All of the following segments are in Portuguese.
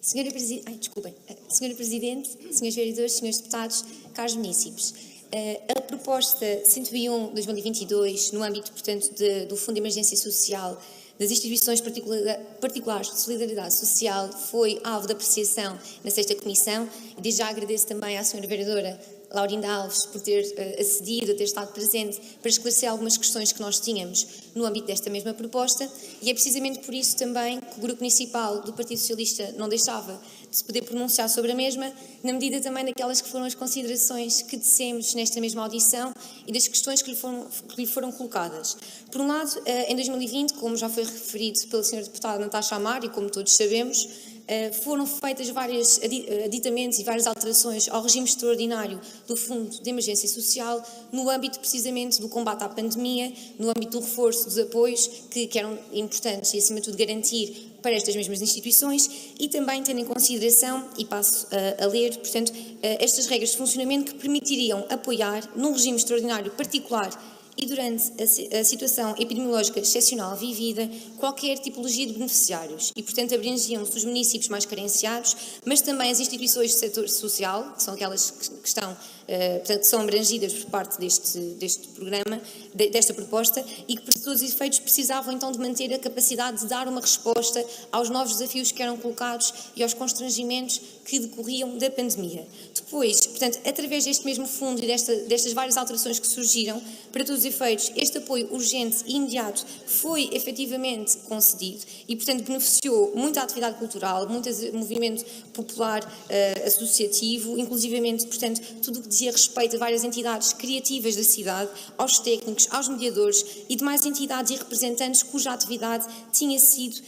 Senhora Presidente, senhores vereadores, senhores deputados, caros munícipes, a proposta 101/2022, no âmbito, portanto, do Fundo de Emergência Social das instituições particulares de solidariedade social, foi alvo de apreciação na 6ª Comissão, e desde já agradeço também à senhora vereadora Laurinda Alves por ter acedido, ter estado presente para esclarecer algumas questões que nós tínhamos no âmbito desta mesma proposta, e é precisamente por isso também que o Grupo Municipal do Partido Socialista não deixava de se poder pronunciar sobre a mesma, na medida também daquelas que foram as considerações que dissemos nesta mesma audição e das questões que lhe foram colocadas. Por um lado, em 2020, como já foi referido pela senhora deputada Natasha Amar, e como todos sabemos, foram feitas vários aditamentos e várias alterações ao regime extraordinário do Fundo de Emergência Social, no âmbito precisamente do combate à pandemia, no âmbito do reforço dos apoios que eram importantes e, acima de tudo, garantir para estas mesmas instituições, e também tendo em consideração, e passo a ler, portanto, estas regras de funcionamento que permitiriam apoiar, num regime extraordinário particular e durante a situação epidemiológica excepcional vivida, qualquer tipologia de beneficiários, e, portanto, abrangiam-se os municípios mais carenciados, mas também as instituições do setor social, que são aquelas que estão, portanto, que são abrangidas por parte deste programa, desta proposta, e que, por todos os efeitos, precisavam então de manter a capacidade de dar uma resposta aos novos desafios que eram colocados e aos constrangimentos que decorriam da pandemia. Depois, portanto, através deste mesmo fundo e destas várias alterações que surgiram, para todos os efeitos, este apoio urgente e imediato foi efetivamente concedido e, portanto, beneficiou muito a atividade cultural, muito o movimento popular associativo, inclusivamente, portanto, tudo o que dizia respeito a várias entidades criativas da cidade, aos técnicos, aos mediadores e demais entidades e representantes cuja atividade tinha sido,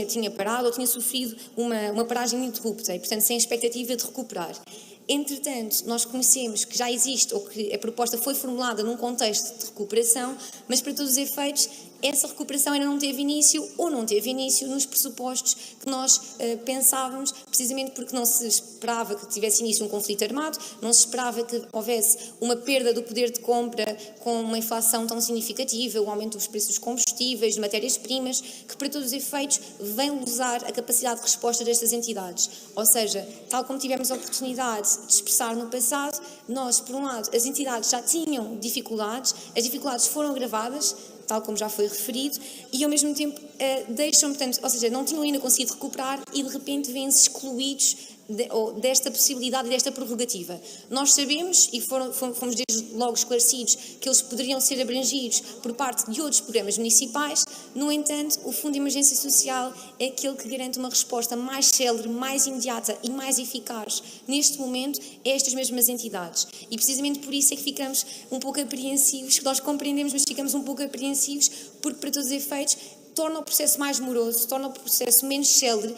tinha parado ou tinha sofrido uma paragem ininterrupta e, portanto, sem expectativa de recuperar. Entretanto, nós conhecemos que já existe, ou que a proposta foi formulada num contexto de recuperação, mas para todos os efeitos, essa recuperação ainda não teve início, ou não teve início nos pressupostos que nós pensávamos, precisamente porque não se esperava que tivesse início um conflito armado, não se esperava que houvesse uma perda do poder de compra com uma inflação tão significativa, o aumento dos preços dos combustíveis, de matérias-primas, que para todos os efeitos vem usar a capacidade de resposta destas entidades. Ou seja, tal como tivemos a oportunidade de expressar no passado, nós, por um lado, as entidades já tinham dificuldades, as dificuldades foram agravadas, tal como já foi referido, e ao mesmo tempo deixam, portanto, ou seja, não tinham ainda conseguido recuperar e de repente vêm-se excluídos desta possibilidade e desta prerrogativa. Nós sabemos, e fomos desde logo esclarecidos, que eles poderiam ser abrangidos por parte de outros programas municipais. No entanto, o Fundo de Emergência Social é aquele que garante uma resposta mais célere, mais imediata e mais eficaz neste momento a estas mesmas entidades. E precisamente por isso é que ficamos um pouco apreensivos, nós compreendemos, mas ficamos um pouco apreensivos, porque para todos os efeitos torna o processo mais moroso, torna o processo menos célere,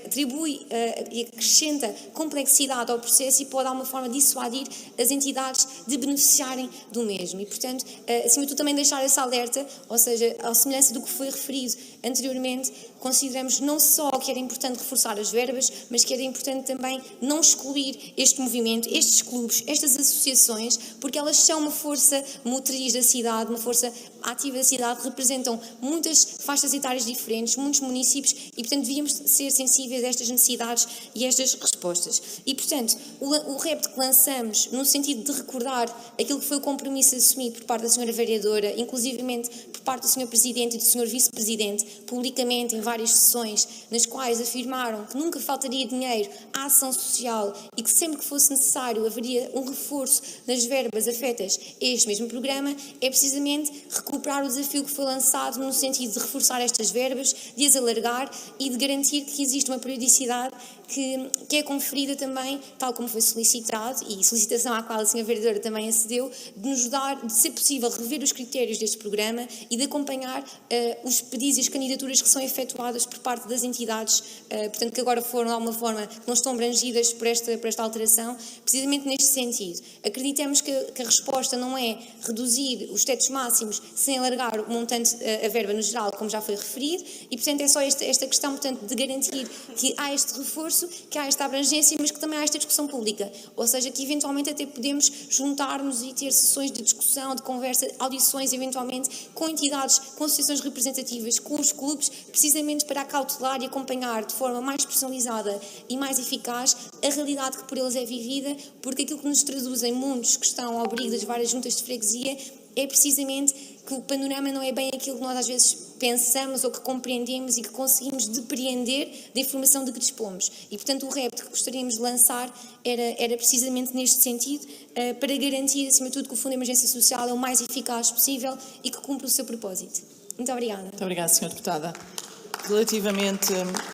atribui e acrescenta complexidade ao processo e pode, de alguma forma, dissuadir as entidades de beneficiarem do mesmo. E, portanto, acima de tudo, também deixar esse alerta, ou seja, à semelhança do que foi referido anteriormente, consideramos não só que era importante reforçar as verbas, mas que era importante também não excluir este movimento, estes clubes, estas associações, porque elas são uma força motriz da cidade, uma força ativa da cidade, representam muitas faixas etárias diferentes, muitos municípios e, portanto, devíamos ser sensíveis a estas necessidades e a estas respostas. E, portanto, o repto que lançamos no sentido de recordar aquilo que foi o compromisso assumido por parte da senhora vereadora, inclusivamente por parte do senhor Presidente e do senhor Vice-Presidente, publicamente em várias sessões, nas quais afirmaram que nunca faltaria dinheiro à ação social e que sempre que fosse necessário haveria um reforço nas verbas afetas a este mesmo programa, é precisamente recuperar o desafio que foi lançado no sentido de reforçar estas verbas, de as alargar e de garantir que existe uma periodicidade que é conferida também, tal como foi solicitado, e solicitação à qual a senhora vereadora também acedeu, de nos dar, de ser possível, rever os critérios deste programa e de acompanhar os pedidos e as candidaturas que são efetuadas por parte das entidades, portanto, que agora foram, de alguma forma, que não estão abrangidas por esta alteração, precisamente neste sentido. Acreditamos que a resposta não é reduzir os tetos máximos sem alargar o montante, a verba no geral, como já foi referido, e, portanto, é só esta questão, portanto, de garantir que há este reforço, que há esta abrangência, mas que também há esta discussão pública, ou seja, que eventualmente até podemos juntar-nos e ter sessões de discussão, de conversa, audições, eventualmente, com entidades entidades com associações representativas, com os clubes, precisamente para acautelar e acompanhar de forma mais personalizada e mais eficaz a realidade que por eles é vivida, porque aquilo que nos traduz em muitos que estão ao abrigo das várias juntas de freguesia é precisamente que o panorama não é bem aquilo que nós às vezes pensamos ou que compreendemos e que conseguimos depreender da informação de que dispomos. E, portanto, o repto que gostaríamos de lançar era precisamente neste sentido, para garantir, acima de tudo, que o Fundo de Emergência Social é o mais eficaz possível e que cumpre o seu propósito. Muito obrigada. Muito obrigada, Sra. Deputada. Relativamente